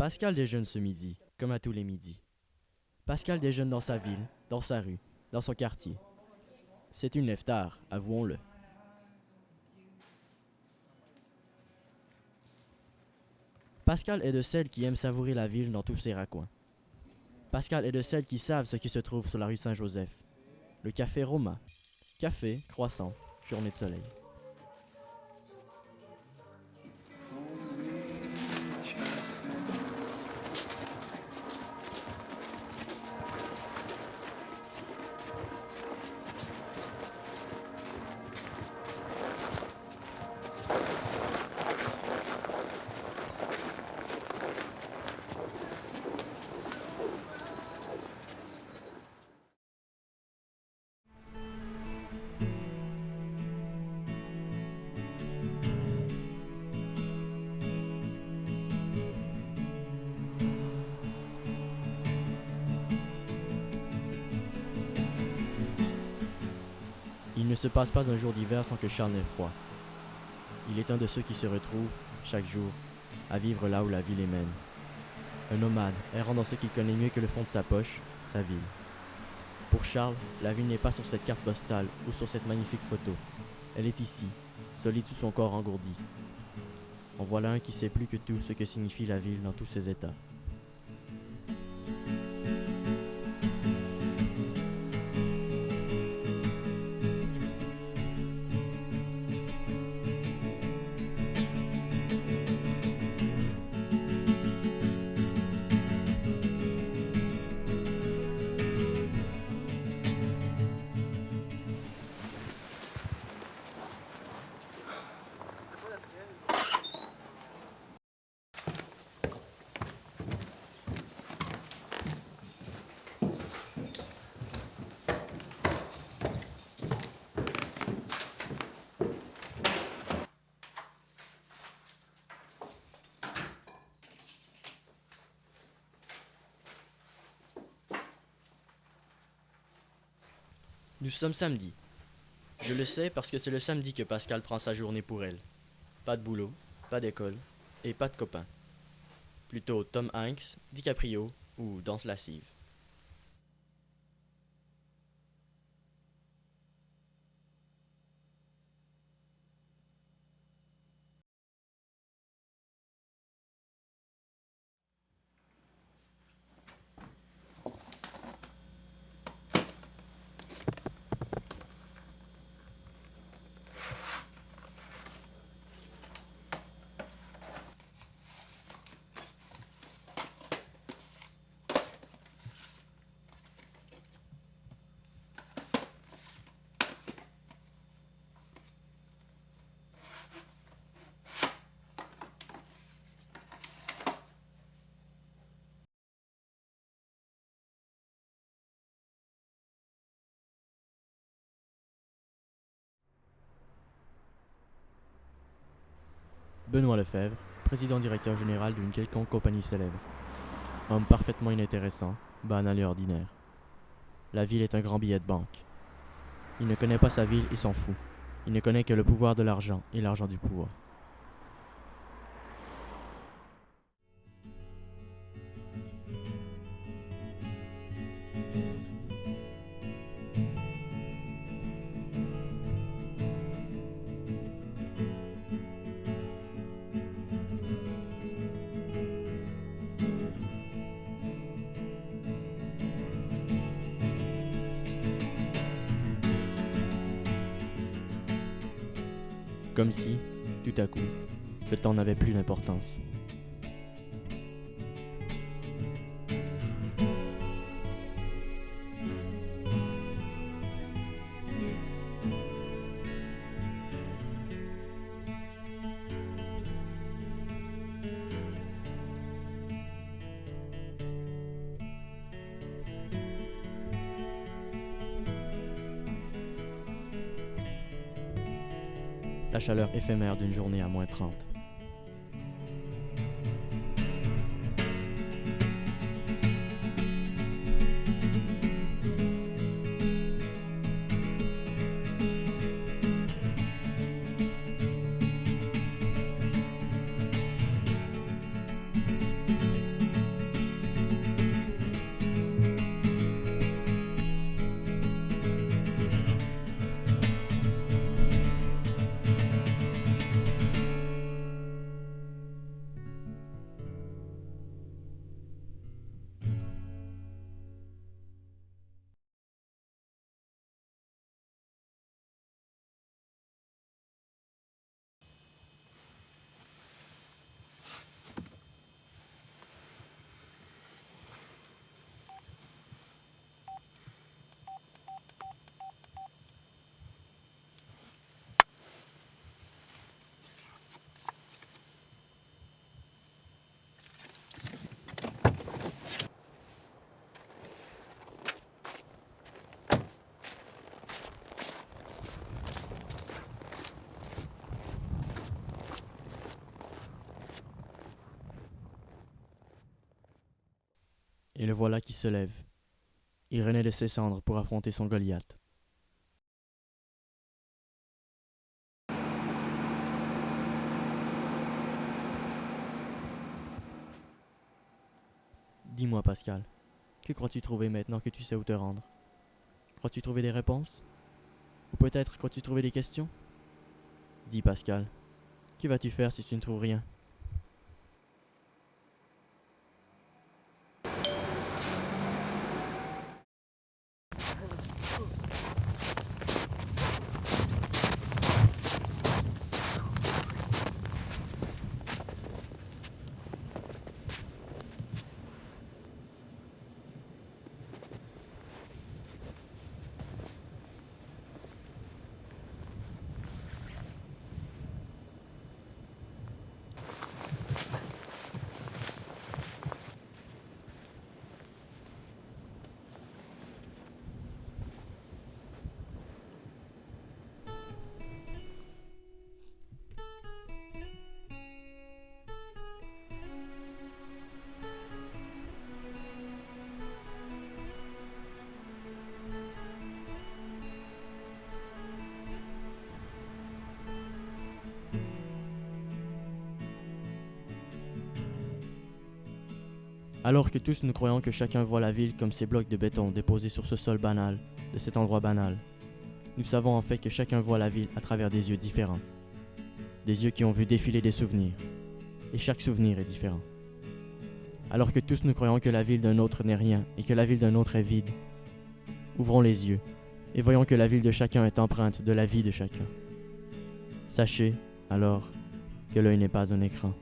Pascal déjeune ce midi, comme à tous les midis. Pascal déjeune dans sa ville, dans sa rue, dans son quartier. C'est une lève tard, avouons-le. Pascal est de celles qui aiment savourer la ville dans tous ses raccoins. Pascal est de celles qui savent ce qui se trouve sur la rue Saint-Joseph. Le café Roma. Café, croissant, journée de soleil. Il ne se passe pas un jour d'hiver sans que Charles n'ait froid. Il est un de ceux qui se retrouvent, chaque jour, à vivre là où la vie les mène. Un nomade, errant dans ce qu'il connaît mieux que le fond de sa poche, sa ville. Pour Charles, la ville n'est pas sur cette carte postale ou sur cette magnifique photo. Elle est ici, solide sous son corps engourdi. En voilà un qui sait plus que tout ce que signifie la ville dans tous ses états. Nous sommes samedi. Je le sais parce que c'est le samedi que Pascal prend sa journée pour elle. Pas de boulot, pas d'école et pas de copains. Plutôt Tom Hanks, DiCaprio ou danse lascive. Benoît Lefebvre, président-directeur général d'une quelconque compagnie célèbre. Homme parfaitement inintéressant, banal et ordinaire. La ville est un grand billet de banque. Il ne connaît pas sa ville et s'en fout. Il ne connaît que le pouvoir de l'argent et l'argent du pouvoir. Comme si, tout à coup, le temps n'avait plus d'importance. La chaleur éphémère d'une journée à -30. Et le voilà qui se lève. Il renaît de ses cendres pour affronter son Goliath. Dis-moi, Pascal, que crois-tu trouver maintenant que tu sais où te rendre? Crois-tu trouver des réponses? Ou peut-être crois-tu trouver des questions? Dis, Pascal, que vas-tu faire si tu ne trouves rien? Alors que tous nous croyons que chacun voit la ville comme ces blocs de béton déposés sur ce sol banal, de cet endroit banal, nous savons en fait que chacun voit la ville à travers des yeux différents. Des yeux qui ont vu défiler des souvenirs. Et chaque souvenir est différent. Alors que tous nous croyons que la ville d'un autre n'est rien et que la ville d'un autre est vide, ouvrons les yeux et voyons que la ville de chacun est empreinte de la vie de chacun. Sachez, alors, que l'œil n'est pas un écran.